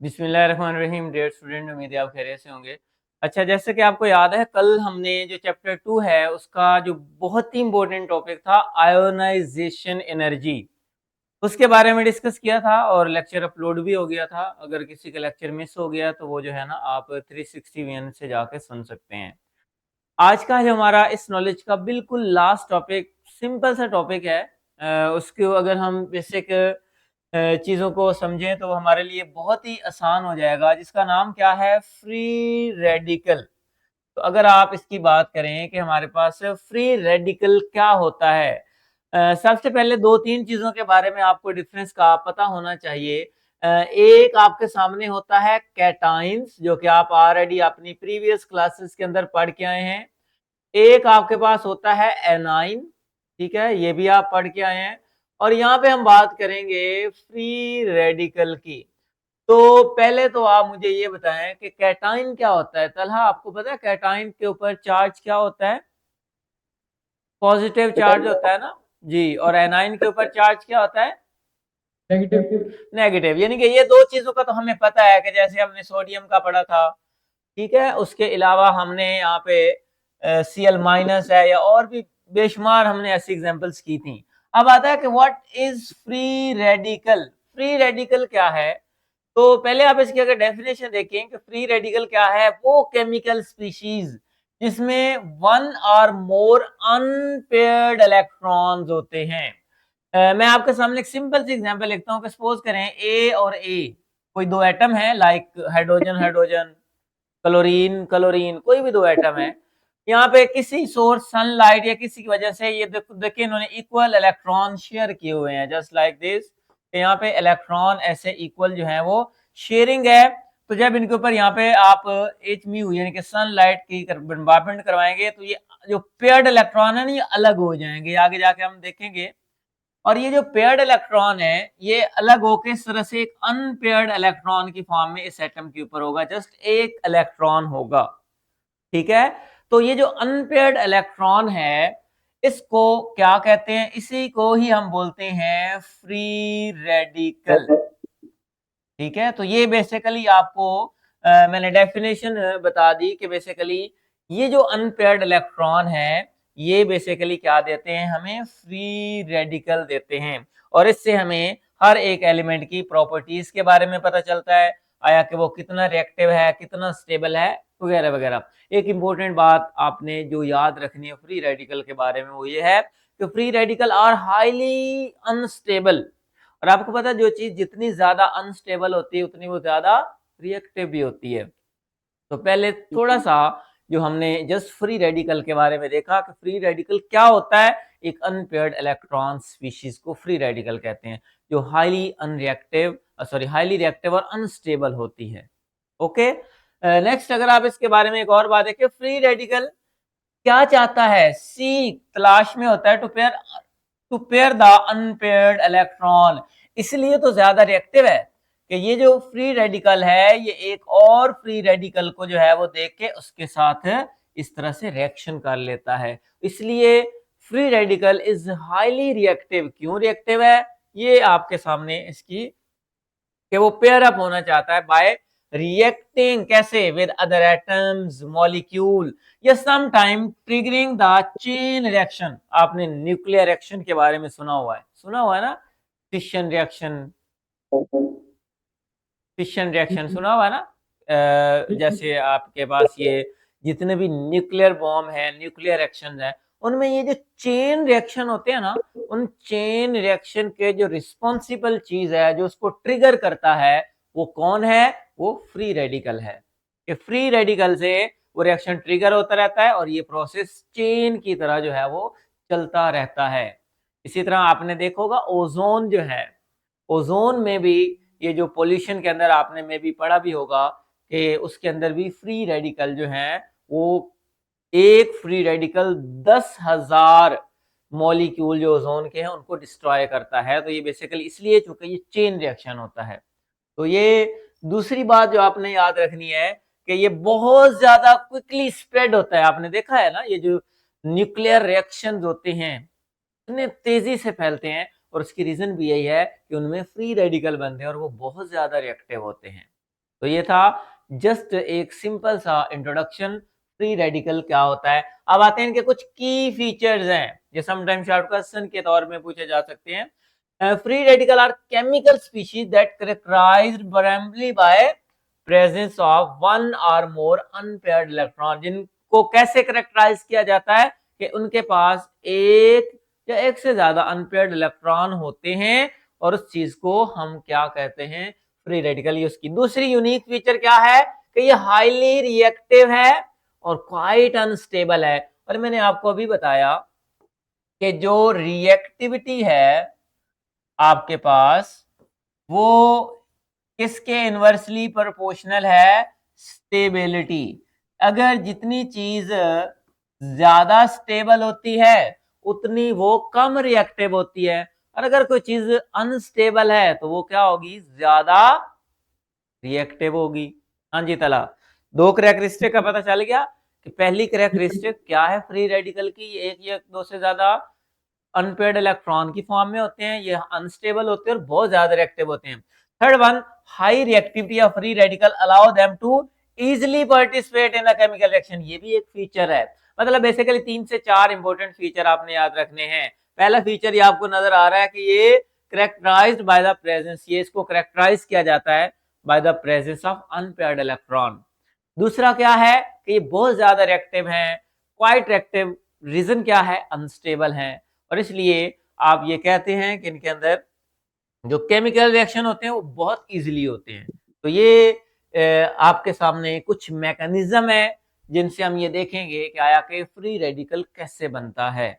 बिस्मिल्लाहिर्रहमानिर्रहीम। Dear student, उम्मीद है आप खैरियत से होंगे। अच्छा, जैसे कि आपको याद है, कल हमने जो चैप्टर 2 है उसका जो बहुत ही इंपॉर्टेंट टॉपिक था आयोनाइजेशन एनर्जी, उसके बारे में डिस्कस किया था और लेक्चर अपलोड भी हो गया था। अगर किसी का लेक्चर मिस हो गया तो वो जो है ना, आप 360 से जाके सुन सकते हैं। आज का जो हमारा इस नॉलेज का बिल्कुल लास्ट टॉपिक सिंपल सा टॉपिक है। उसको अगर हम बेसिक चीज़ों को समझें तो हमारे लिए बहुत ही आसान हो जाएगा, जिसका नाम क्या है, फ्री रेडिकल। तो अगर आप इसकी बात करें कि हमारे पास फ्री रेडिकल क्या होता है, सबसे पहले दो तीन चीज़ों के बारे में आपको डिफरेंस का पता होना चाहिए। एक आपके सामने होता है कैटाइंस, जो कि आप ऑलरेडी अपनी प्रीवियस क्लासेस के अंदर पढ़ के आए हैं। एक आपके पास होता है एनाइन, ठीक है, ये भी आप पढ़ के आए हैं। और यहाँ पे हम बात करेंगे फ्री रेडिकल की। तो पहले तो आप मुझे ये बताएं कि कैटाइन क्या होता है। तलहा, आपको पता है कैटाइन के ऊपर चार्ज क्या होता है? पॉजिटिव चार्ज होता है ना जी। और एनाइन के ऊपर चार्ज क्या होता है? नेगेटिव। नेगेटिव। यानी कि ये दो चीजों का तो हमें पता है कि जैसे हमने सोडियम का पढ़ा था, ठीक है। उसके अलावा हमने यहाँ पे Cl- है, या और भी बेशुमार हमने ऐसी एग्जांपल्स की थी। अब आता है कि what is free radical. Free radical क्या है? तो पहले आप इसकी अगर डेफिनेशन देखें कि फ्री रेडिकल क्या है, वो केमिकल स्पीशीज जिसमें one or more unpaired electrons होते हैं। मैं आपके सामने एक सिंपल सी एग्जांपल लिखता हूँ कि सपोज करें ए और ए कोई दो एटम है, like hydrogen hydrogen, chlorine chlorine, कोई भी दो एटम है। यहाँ पे किसी सोर्स सनलाइट या किसी की वजह से ये देखिए इन्होंने इक्वल इलेक्ट्रॉन शेयर किए हुए हैं, जस्ट लाइक दिस। यहाँ पे इलेक्ट्रॉन ऐसे इक्वल जो है वो शेयरिंग है। तो जब इनके ऊपर यहाँ पे आप एच म्यू यानी कि सनलाइट की बॉम्बार्डमेंट करवाएंगे तो ये जो पेयर्ड इलेक्ट्रॉन है ना, ये अलग हो जाएंगे, आगे जाके हम देखेंगे। और ये जो पेयर्ड इलेक्ट्रॉन है ये अलग होकर इस तरह से एक अनपेयर्ड इलेक्ट्रॉन की फॉर्म में इस एटम के ऊपर होगा, जस्ट एक इलेक्ट्रॉन होगा, ठीक है। तो ये जो अनपेयर्ड इलेक्ट्रॉन है इसको क्या कहते हैं? इसी को ही हम बोलते हैं फ्री रेडिकल, ठीक है। तो ये बेसिकली आपको मैंने डेफिनेशन बता दी कि बेसिकली ये जो अनपेयर्ड इलेक्ट्रॉन है ये बेसिकली क्या देते हैं, हमें फ्री रेडिकल देते हैं। और इससे हमें हर एक एलिमेंट की प्रॉपर्टीज के बारे में पता चलता है, आया कि वो कितना रिएक्टिव है, कितना स्टेबल है, वगैरह वगैरह। एक इंपॉर्टेंट बात आपने जो याद रखनी है फ्री रेडिकल के बारे में वो ये है कि free radical are highly unstable. और आपको पता है जो चीज जितनी ज्यादा अनस्टेबल होती है उतनी वो ज्यादा रिएक्टिव भी होती है। तो पहले थोड़ा सा जो हमने जस्ट फ्री रेडिकल के बारे में देखा कि फ्री रेडिकल क्या होता है। एक अनपेयर्ड इलेक्ट्रॉन स्पीशीज को फ्री रेडिकल कहते हैं, जो हाईली अनरिएक्टिव हाईली रिएक्टिव और अनस्टेबल होती है। ओके, नेक्स्ट अगर आप इसके बारे में एक और बात देखें, फ्री रेडिकल क्या चाहता है? सी तलाश में होता है to pair the unpaired electron. इसलिए तो ज्यादा रिएक्टिव है कि ये जो फ्री रेडिकल है ये एक और फ्री रेडिकल को जो है वो देख के उसके साथ इस तरह से रिएक्शन कर लेता है। इसलिए free radical is highly reactive. क्यों रिएक्टिव है? ये आपके सामने इसकी कि वो पेयर अप होना चाहता है बाय रिएक्टिंग कैसे विद अदर एटम्स मॉलिक्यूल, या some time triggering the chain reaction. आपने न्यूक्लियर रिएक्शन के बारे में सुना हुआ है ना, फिशन रिएक्शन। फिशन रिएक्शन सुना हुआ है ना। जैसे आपके पास ये जितने भी न्यूक्लियर बॉम्ब है, न्यूक्लियर रिएक्शन है, उनमें ये जो चेन रिएक्शन होते हैं ना, उन चेन रिएक्शन के जो रिस्पॉन्सिबल चीज है जो उसको ट्रिगर करता है वो कौन है? वो फ्री रेडिकल है। कि फ्री रेडिकल से वो रिएक्शन ट्रिगर होता रहता है और ये प्रोसेस चेन की तरह जो है वो चलता रहता है। इसी तरह आपने देखा होगा ओजोन जो है, ओजोन में भी ये जो पोल्यूशन के अंदर आपने में भी पढ़ा भी होगा कि उसके अंदर भी फ्री रेडिकल जो है वो एक फ्री रेडिकल 10,000 मॉलिक्यूल जो ओजोन के हैं उनको डिस्ट्रॉय करता है। तो ये बेसिकली इसलिए चूंकि ये चेन रिएक्शन होता है। तो ये दूसरी बात जो आपने याद रखनी है कि ये बहुत ज्यादा क्विकली स्प्रेड होता है। आपने देखा है ना, ये जो न्यूक्लियर रिएक्शन होते हैं इतने तेजी से फैलते हैं और उसकी रीजन भी यही है कि उनमें फ्री रेडिकल बनते हैं और वो बहुत ज्यादा रिएक्टिव होते हैं। तो ये था जस्ट एक सिंपल सा इंट्रोडक्शन फ्री रेडिकल क्या होता है। अब आते हैं इनके कुछ की फीचर्स हैं जो समटाइम शॉर्ट क्वेश्चन के तौर में पूछे जा सकते हैं। Free radical are chemical species that characterized primary by presence of one or more unpaired electron. जिनको कैसे कैरेक्टराइज किया जाता है कि उनके पास एक या एक से ज्यादा अनपेयर्ड इलेक्ट्रॉन होते हैं, और उस चीज को हम क्या कहते हैं, फ्री रेडिकल। ये उसकी दूसरी यूनिक फीचर क्या है कि ये हाईली रिएक्टिव है और क्वाइट अनस्टेबल है। और मैंने आपको अभी बताया कि जो रिएक्टिविटी है आपके पास वो किसके इनवर्सली प्रोपोर्शनल है, स्टेबिलिटी। अगर जितनी चीज ज्यादा स्टेबल होती है उतनी वो कम रिएक्टिव होती है, और अगर कोई चीज अनस्टेबल है तो वो क्या होगी, ज्यादा रिएक्टिव होगी। हाँ जी तला, दो कैरेक्टरिस्टिक का पता चल गया कि पहली कैरेक्टरिस्टिक क्या है फ्री रेडिकल की, एक या दो से ज्यादा अनपेयर्ड इलेक्ट्रॉन की फॉर्म में होते हैं, ये अनस्टेबल होते हैं और बहुत ज्यादा रिएक्टिव होते हैं। Third one, high reactivity of free radical allow them to easily participate in a chemical reaction. ये भी एक फीचर है। मतलब बेसिकली 3 से 4 इंपॉर्टेंट फीचर आपने याद रखने हैं। पहला फीचर ये आपको नजर आ रहा है कि ये कैरेक्टराइज्ड बाय द प्रेजेंस, ये इसको कैरेक्टराइज किया जाता है by the presence of unpaired electron. दूसरा क्या है कि ये बहुत ज्यादा रिएक्टिव हैं, क्वाइट रिएक्टिव। रीजन क्या है, अनस्टेबल हैं, और इसलिए आप ये कहते हैं कि इनके अंदर जो केमिकल रिएक्शन होते हैं वो बहुत इजीली होते हैं। तो ये आपके सामने कुछ मैकेनिज्म है जिनसे हम ये देखेंगे कि आया कि फ्री रेडिकल कैसे बनता है।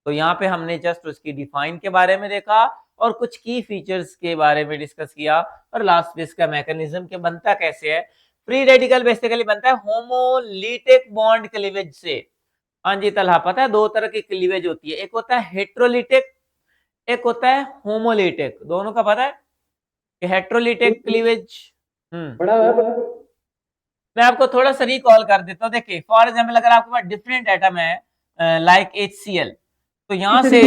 तो यहाँ पे हमने जस्ट उसकी डिफाइन के बारे में देखा और कुछ की फीचर्स के बारे में डिस्कस किया, और लास्ट में इसका मैकेनिज्म के बनता कैसे है। फ्री रेडिकल बेसिकली बनता है होमोलिटिक बॉन्ड क्लीवेज से। हाँ जी तलहा, पता है दो तरह की क्लीवेज होती है, एक होता है हेट्रोलिटिक, एक होता है होमोलिटिक। दोनों का पता है कि हेट्रोलिटिक क्लीवेज। बड़ा है मैं आपको थोड़ा सा रिकॉल कर देता हूँ। देखिए फॉर एग्जाम्पल अगर आपके पास डिफरेंट एटम है लाइक HCl, तो यहाँ से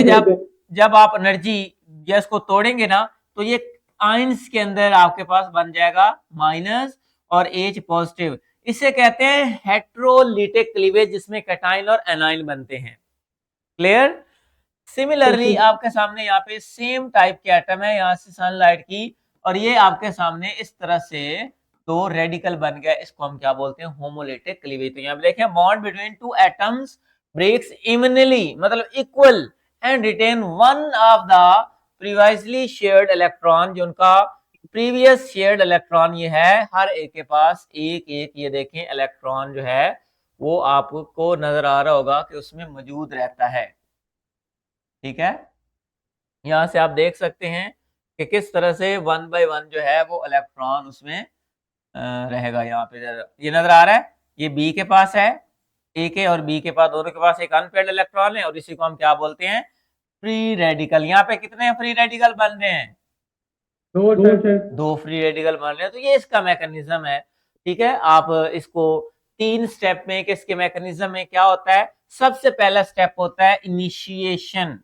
जब आप एनर्जी गैस को तोड़ेंगे ना, तो ये आयंस के अंदर आपके पास बन जाएगा माइनस और H पॉजिटिव। इसे कहते हैं हेट्रोलिटिक क्लीवेज, जिसमें कैटाइन और एनाइन बनते हैं। क्लियर। सिमिलरली आपके सामने यहाँ पे सेम टाइप के एटम है, यहाँ से सनलाइट की, और ये आपके सामने इस तरह से दो रेडिकल बन गया, इसको हम क्या बोलते हैं, होमोलिटिक क्लीवेज। तो यहाँ पे देखें bond between two atoms breaks evenly, मतलब equal, and retain one of the previously shared electron. जो उनका प्रीवियस शेयर्ड इलेक्ट्रॉन ये है, हर एक के पास एक एक, ये देखें इलेक्ट्रॉन जो है वो आपको नजर आ रहा होगा कि उसमें मौजूद रहता है। ठीक है, यहाँ से आप देख सकते हैं कि किस तरह से वन बाय वन जो है वो इलेक्ट्रॉन उसमें रहेगा। यहाँ पे ये नजर आ रहा है, ये बी के पास है, ए के और बी के पास, दोनों के पास एक अनपेयर्ड इलेक्ट्रॉन है, और इसी को हम क्या बोलते हैं, फ्री रेडिकल। यहाँ पे कितने फ्री रेडिकल बन रहे हैं, दो फ्री रेडिकल बन रहे हैं। तो ये इसका मैकेनिज्म है। ठीक है, आप इसको 3 स्टेप में, कि इसके मैकेनिज्म में क्या होता है। सबसे पहला स्टेप होता है इनिशिएशन।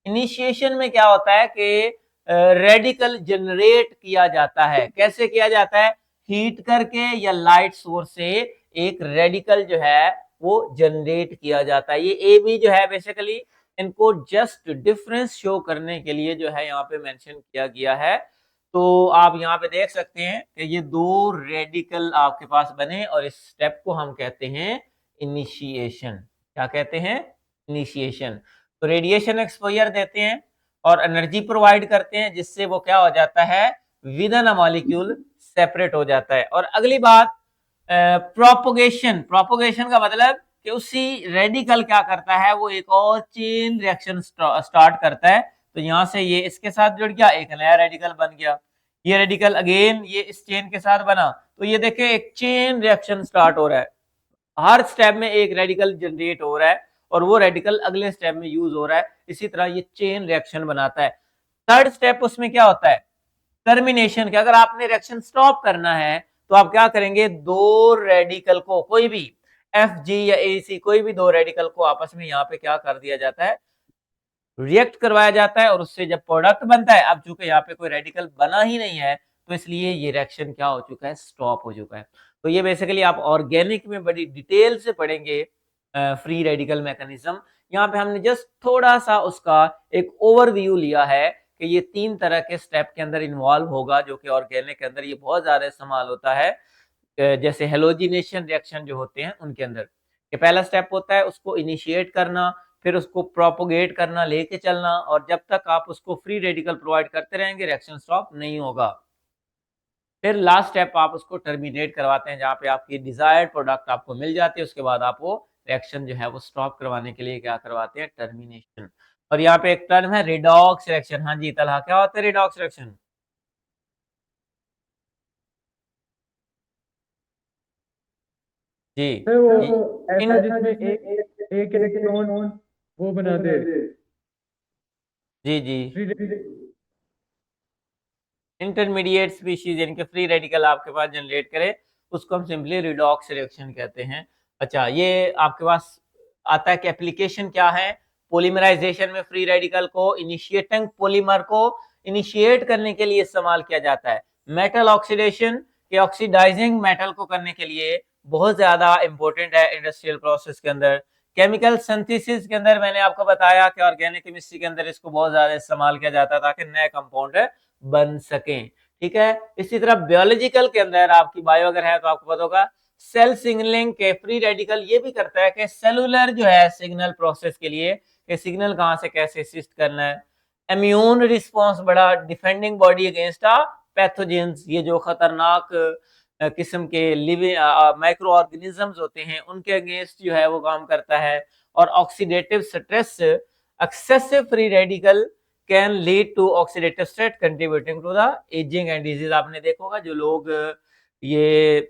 इनिशिएशन में क्या होता है कि रेडिकल जनरेट किया जाता है। कैसे किया जाता है, हीट करके या लाइट सोर्स से एक रेडिकल जो है वो जनरेट किया जाता है। ये ए बी जो है बेसिकली इनको जस्ट डिफरेंस शो करने के लिए जो है यहाँ पे मेंशन किया गया है। तो आप यहाँ पे देख सकते हैं कि ये दो रेडिकल आपके पास बने, और इस स्टेप को हम कहते हैं इनिशिएशन। क्या कहते हैं, इनिशिएशन। तो रेडिएशन एक्सपोजर देते हैं और एनर्जी प्रोवाइड करते हैं, जिससे वो क्या हो जाता है, with in a molecule separate हो जाता है। और अगली बात प्रोपोगेशन। प्रोपोगेशन का मतलब कि उसी रेडिकल क्या करता है, वो एक और चेन रिएक्शन स्टार्ट करता है। तो यहाँ से ये इसके साथ जुड़ गया, एक नया रेडिकल बन गया, ये रेडिकल अगेन ये इस चेन के साथ बना। तो ये देखें एक चेन रिएक्शन स्टार्ट हो रहा है, हर स्टेप में एक रेडिकल जनरेट हो रहा है और वो रेडिकल अगले स्टेप में यूज हो रहा है। इसी तरह ये चेन रिएक्शन बनाता है। थर्ड स्टेप उसमें क्या होता है, टर्मिनेशन। के अगर आपने रिएक्शन स्टॉप करना है तो आप क्या करेंगे, दो रेडिकल को, कोई भी Fg या AC, कोई भी दो रेडिकल को आपस में यहाँ पे क्या कर दिया जाता है, रिएक्ट करवाया जाता है, और उससे जब प्रोडक्ट बनता है, अब चूंकि यहाँ पे कोई रेडिकल बना ही नहीं है, तो इसलिए ये रिएक्शन क्या हो चुका है, स्टॉप हो चुका है। तो ये बेसिकली आप ऑर्गेनिक में बड़ी डिटेल से पढ़ेंगे फ्री रेडिकल मैकेनिज्म। यहाँ पे हमने जस्ट थोड़ा सा उसका एक ओवरव्यू लिया है कि ये 3 तरह के स्टेप के अंदर इन्वॉल्व होगा, जो कि ऑर्गेनिक के अंदर ये बहुत ज़्यादा इस्तेमाल होता है। जैसे हैलोजिनेशन रिएक्शन जो होते हैं उनके अंदर। ये पहला स्टेप होता है उसको इनिशिएट करना, फिर उसको प्रोपोगेट करना, लेके चलना, और जब तक आप उसको फ्री रेडिकल प्रोवाइड करते रहेंगे रिएक्शन स्टॉप नहीं होगा। फिर लास्ट स्टेप आप उसको टर्मिनेट करवाते हैं, जहाँ पे आपकी डिजायर्ड प्रोडक्ट आपको मिल जाती है, उसके बाद आप वो रिएक्शन जो है वो स्टॉप करवाने के लिए क्या करवाते हैं, टर्मिनेशन। और यहाँ पे एक टर्म है रिडॉक्स रिएक्शन। हाँ जी तलहा, क्या होता है रिडॉक्स रिएक्शन? जी सर वो इन ऐसा जिसमें एक एक इलेक्ट्रॉन वो बना दे। जी जी फ्री इंटरमीडिएट स्पीशीज यानी कि फ्री रेडिकल आपके पास जनरेट करे, उसको हम सिंपली रिडॉक्स रिएक्शन कहते हैं। अच्छा, ये आपके पास आता है कि एप्लीकेशन क्या है। पॉलीमराइजेशन में फ्री रेडिकल को इनिशिएटिंग पॉलीमर को इनिशिएट करने के लिए इस्तेमाल किया जाता है। मेटल ऑक्सीडेशन के ऑक्सीडाइजिंग मेटल को करने के लिए बहुत ज्यादा इंपॉर्टेंट है इंडस्ट्रियल प्रोसेस के अंदर। केमिकल सिंथेसिस के अंदर मैंने आपको बताया कि ऑर्गेनिक केमिस्ट्री के अंदर इसको बहुत ज्यादा इस्तेमाल किया जाता है ताकि नए कंपाउंड बन सके। ठीक है, इसी तरह बायोलॉजिकल के अंदर आपकी बायो अगर है तो आपको पता होगा सेल सिग्नलिंग के फ्री रेडिकल ये भी करता है कि सेलुलर जो है सिग्नल प्रोसेस के लिए कि सिग्नल कहां से कैसे असिस्ट करना है। इम्यून रिस्पॉन्स बड़ा डिफेंडिंग बॉडी अगेंस्ट पैथोजेंस, ये जो खतरनाक किस्म के लिविंग माइक्रो ऑर्गेनिजम्स होते हैं उनके अगेंस्ट जो है वो काम करता है। और oxidative stress, excessive free radical can lead to oxidative stress contributing to the ageing and disease. आपने देखा होगा जो लोग ये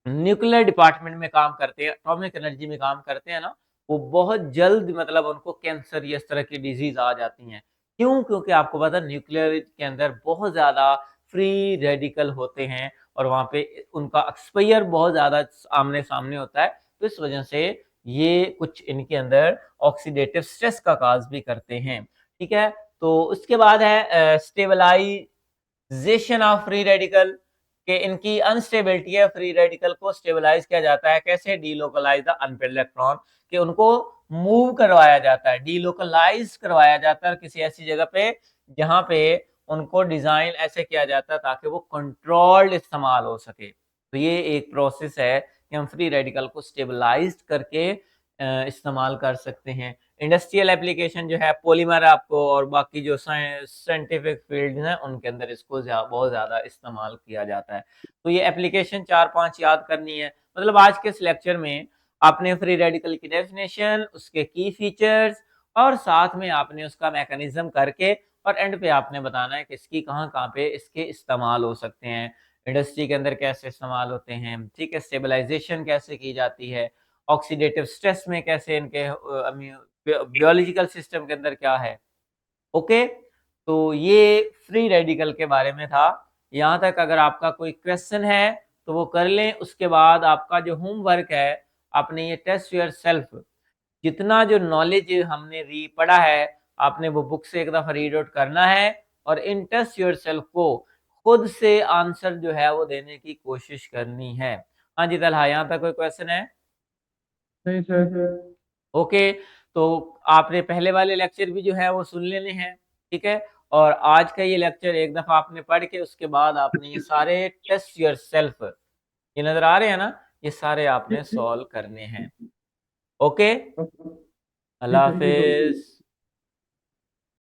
न्यूक्लियर डिपार्टमेंट में काम करते हैं, एटॉमिक एनर्जी में काम करते हैं ना, वो बहुत जल्द मतलब उनको कैंसर या इस तरह की डिजीज आ जाती हैं। क्यों? क्योंकि आपको पता है न्यूक्लियर के अंदर बहुत ज्यादा फ्री रेडिकल होते हैं और वहां पे उनका एक्सपायर बहुत ज्यादा आमने सामने होता है, तो इस वजह से ये कुछ इनके अंदर ऑक्सीडेटिव स्ट्रेस का काज भी करते हैं। ठीक है, तो उसके बाद है स्टेबलाइजेशन ऑफ फ्री रेडिकल, कि इनकी अनस्टेबिलिटी है, फ्री रेडिकल को स्टेबलाइज किया जाता है कैसे, डीलोकलाइज द अनपेड इलेक्ट्रॉन, कि उनको मूव करवाया जाता है, डीलोकलाइज करवाया जाता है किसी ऐसी जगह पे जहां पे उनको डिजाइन ऐसे किया जाता है ताकि वो कंट्रोल्ड इस्तेमाल हो सके। तो ये एक प्रोसेस है कि हम फ्री रेडिकल को स्टेबलाइज करके इस्तेमाल कर सकते हैं। इंडस्ट्रियल एप्लीकेशन जो है पॉलीमर आपको और बाकी जो साइंटिफिक फील्ड हैं उनके अंदर इसको बहुत ज़्यादा इस्तेमाल किया जाता है। तो ये एप्लीकेशन 4-5 याद करनी है। मतलब आज के इस लेक्चर में आपने फ्री रेडिकल की डेफिनेशन, उसके की फीचर्स और साथ में आपने उसका मैकेनिज्म करके और एंड पे आपने बताना है कि इसकी कहाँ पे इसके इस्तेमाल हो सकते हैं, इंडस्ट्री के अंदर कैसे इस्तेमाल होते हैं। ठीक है, स्टेबलाइजेशन कैसे की जाती है, ऑक्सीडेटिव स्ट्रेस में कैसे इनके बायोलॉजिकल सिस्टम के अंदर क्या है। ओके, तो ये फ्री रेडिकल के बारे में था। यहाँ तक अगर आपका कोई क्वेश्चन है तो वो कर लें। उसके बाद आपका जो होमवर्क है, आपने ये टेस्ट योर सेल्फ, जितना जो नॉलेज हमने री पढ़ा है आपने वो बुक से एक दफा रीड आउट करना है और इन टेस्ट योर सेल्फ को खुद से आंसर जो है वो देने की कोशिश करनी है। हाँ जी तलहा, यहाँ तक कोई क्वेश्चन है? नहीं सर। ओके, तो आपने पहले वाले लेक्चर भी जो है वो सुन लेने हैं। ठीक है, और आज का ये लेक्चर एक दफा आपने पढ़ के उसके बाद आपने ये सारे टेस्ट योर सेल्फ, ये नजर आ रहे हैं ना, ये सारे आपने ठीक सॉल्व करने हैं। ओके, ठीक अल्लाह ठीक है। हाफिज।